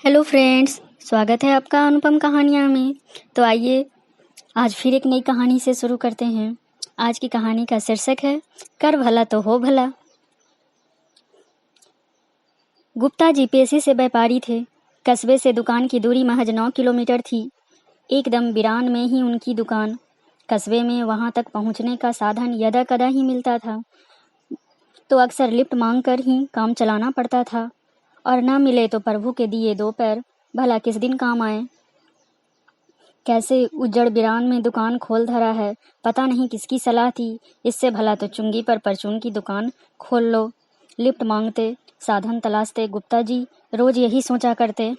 Hello friends, स्वागत है आपका अनुपम कहानियाँ में। तो आइए आज फिर एक नई कहानी से शुरू करते हैं। आज की कहानी का शीर्षक है कर भला तो हो भला। गुप्ता जी पेशे से व्यापारी थे। कस्बे से दुकान की दूरी महज 9 किलोमीटर थी। एकदम वीरान में ही उनकी दुकान। कस्बे में वहां तक पहुंचने का साधन यदा कदा ही मिलता था, तो अक्सर लिफ्ट मांगकर ही काम चलाना पड़ता था, और न मिले तो प्रभु के दिए 2 पैर भला किस दिन काम आए। कैसे उज्जड़ वीरान में दुकान खोल धरा है, पता नहीं किसकी सलाह थी। इससे भला तो चुंगी पर परचून की दुकान खोल लो। लिफ्ट मांगते, साधन तलाशते गुप्ता जी रोज यही सोचा करते।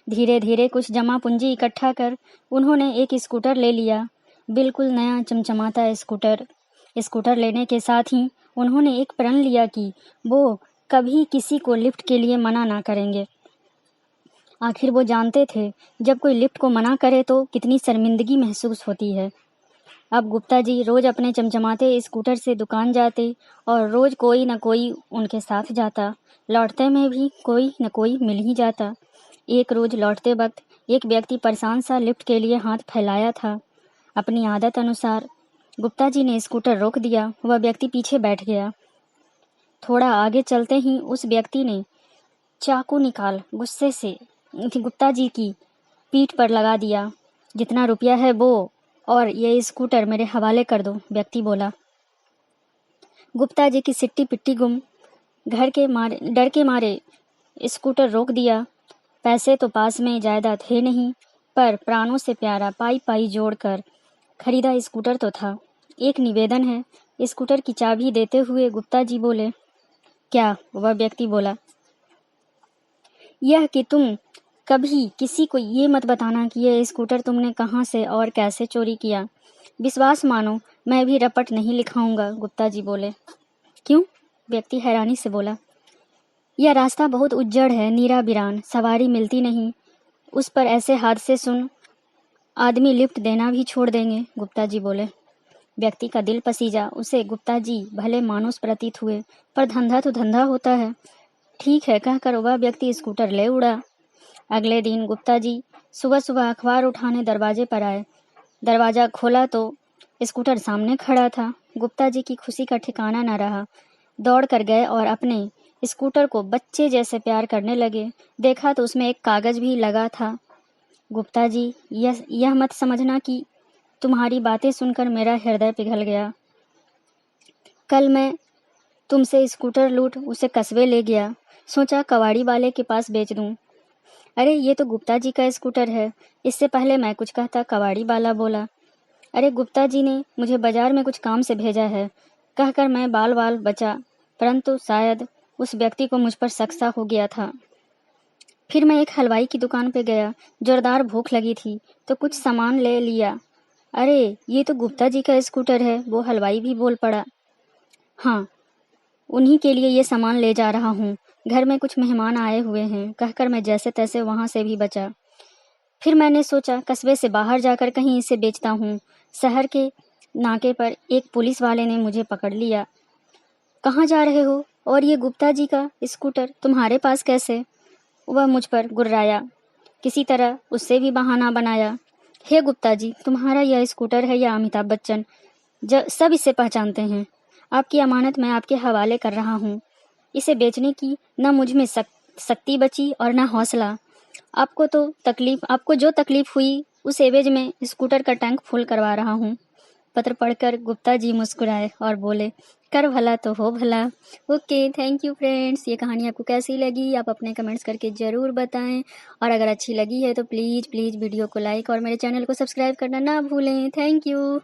धीरे धीरे कुछ जमा पूंजी इकट्ठा कर उन्होंने एक स्कूटर ले लिया। बिल्कुल नया चमचमाता स्कूटर। स्कूटर लेने के साथ ही उन्होंने एक प्रण लिया कि वो कभी किसी को लिफ्ट के लिए मना ना करेंगे। आखिर वो जानते थे जब कोई लिफ्ट को मना करे तो कितनी शर्मिंदगी महसूस होती है। अब गुप्ता जी रोज अपने चमचमाते स्कूटर से दुकान जाते और रोज कोई न कोई उनके साथ जाता। लौटते में भी कोई न कोई मिल ही जाता। एक रोज लौटते वक्त एक व्यक्ति परेशान सा लिफ्ट के लिए हाथ फैलाया था। अपनी आदत अनुसार गुप्ता जी ने स्कूटर रोक दिया। वह व्यक्ति पीछे बैठ गया। थोड़ा आगे चलते ही उस व्यक्ति ने चाकू निकाल गुस्से से गुप्ता जी की पीठ पर लगा दिया। जितना रुपया है वो और ये स्कूटर मेरे हवाले कर दो, व्यक्ति बोला। गुप्ता जी की सिट्टी पिट्टी गुम। डर के मारे स्कूटर रोक दिया। पैसे तो पास में ज्यादा थे नहीं, पर प्राणों से प्यारा पाई पाई जोड़कर खरीदा स्कूटर तो था। एक निवेदन है, स्कूटर की चाबी देते हुए गुप्ता जी बोले। क्या? वह व्यक्ति बोला। यह कि तुम कभी किसी को ये मत बताना कि यह स्कूटर तुमने कहाँ से और कैसे चोरी किया। विश्वास मानो, मैं भी रपट नहीं लिखाऊंगा, गुप्ता जी बोले। क्यों? व्यक्ति हैरानी से बोला। यह रास्ता बहुत उज्जड़ है, नीरा बिरान, सवारी मिलती नहीं। उस पर ऐसे हादसे सुन आदमी लिफ्ट देना भी छोड़ देंगे, गुप्ता जी बोले। व्यक्ति का दिल पसीजा। उसे गुप्ता जी भले मानुस प्रतीत हुए, पर धंधा तो धंधा होता है। ठीक है कहकर वह व्यक्ति स्कूटर ले उड़ा। अगले दिन गुप्ता जी सुबह सुबह अखबार उठाने दरवाजे पर आए। दरवाजा खोला तो स्कूटर सामने खड़ा था। गुप्ता जी की खुशी का ठिकाना न रहा। दौड़ कर गए और अपने स्कूटर को बच्चे जैसे प्यार करने लगे। देखा तो उसमें एक कागज भी लगा था। गुप्ता जी, यह मत समझना कि तुम्हारी बातें सुनकर मेरा हृदय पिघल गया। कल मैं तुमसे स्कूटर लूट उसे कस्बे ले गया। सोचा कबाड़ी वाले के पास बेच दूं। अरे ये तो गुप्ता जी का स्कूटर है। इससे पहले मैं कुछ कहता, कबाड़ी वाला बोला। अरे गुप्ता जी ने मुझे बाजार में कुछ काम से भेजा है, कहकर मैं बाल बाल बचा, परंतु शायद उस व्यक्ति को मुझ पर शक सा हो गया था। फिर मैं एक हलवाई की दुकान पे गया। जोरदार भूख लगी थी तो कुछ सामान ले लिया। अरे ये तो गुप्ता जी का स्कूटर है, वो हलवाई भी बोल पड़ा। हाँ, उन्हीं के लिए ये सामान ले जा रहा हूँ। घर में कुछ मेहमान आए हुए हैं, कहकर मैं जैसे तैसे वहां से भी बचा। फिर मैंने सोचा कस्बे से बाहर जाकर कहीं इसे बेचता हूँ। शहर के नाके पर एक पुलिस वाले ने मुझे पकड़ लिया। कहाँ जा रहे हो? और ये गुप्ता जी का स्कूटर तुम्हारे पास कैसे? वह मुझ पर गुर्राया। किसी तरह उससे भी बहाना बनाया। हे गुप्ता जी, तुम्हारा यह स्कूटर है या अमिताभ बच्चन? सब इसे पहचानते हैं। आपकी अमानत मैं आपके हवाले कर रहा हूँ। इसे बेचने की न मुझ में शक्ति बची और न हौसला। आपको जो तकलीफ हुई उस एवज में स्कूटर का टैंक फुल करवा रहा हूँ। पत्र पढ़कर गुप्ता जी मुस्कुराए और बोले, कर भला तो हो भला। Okay, thank you friends. ये कहानी आपको कैसी लगी आप अपने कमेंट्स करके ज़रूर बताएं, और अगर अच्छी लगी है तो प्लीज़ वीडियो को लाइक और मेरे चैनल को सब्सक्राइब करना ना भूलें। Thank you.